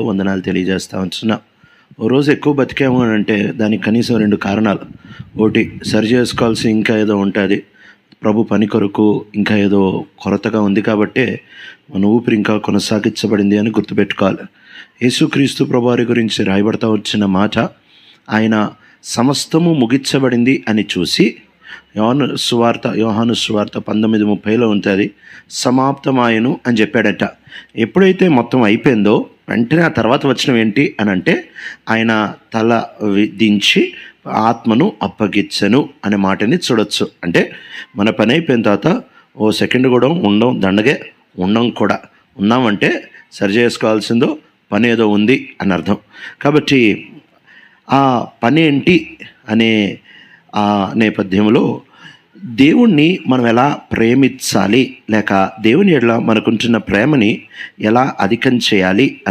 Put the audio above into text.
వందనాలు తెలియజేస్తా ఉంటున్నా. ఓ రోజు ఎక్కువ బతికాము అని అంటే దానికి కనీసం 2 కారణాలు. ఒకటి, సరి చేసుకోవాల్సి ఇంకా ఏదో ఉంటుంది, ప్రభు పని కొరకు ఇంకా ఏదో కొరతగా ఉంది కాబట్టే మన ఊపిరి ఇంకా కొనసాగించబడింది అని గుర్తుపెట్టుకోవాలి. యేసుక్రీస్తు ప్రభువారి గురించి రాయబడతా వచ్చిన మాట, ఆయన సమస్తము ముగించబడింది అని చూసి యోహాను సువార్త 19:30 ఉంటుంది, సమాప్తమాయను అని చెప్పాడట. ఎప్పుడైతే మొత్తం అయిపోయిందో వెంటనే ఆ తర్వాత వచ్చిన ఏంటి అని అంటే, ఆయన తల దించి ఆత్మను అప్పగించెను అనే మాటని చూడొచ్చు. అంటే మన పని అయిపోయిన తర్వాత ఓ సెకండ్ కూడా ఉండం కూడా ఉన్నామంటే సరి చేసుకోవాల్సిందో పని ఏదో ఉంది అని అర్థం. కాబట్టి ఆ పని ఏంటి అనే ఆ నేపథ్యంలో దేవుణ్ణి మనం ఎలా ప్రేమించాలి, లేక దేవుని ఎడల మనకుంటున్న ప్రేమని ఎలా అధికం చేయాలి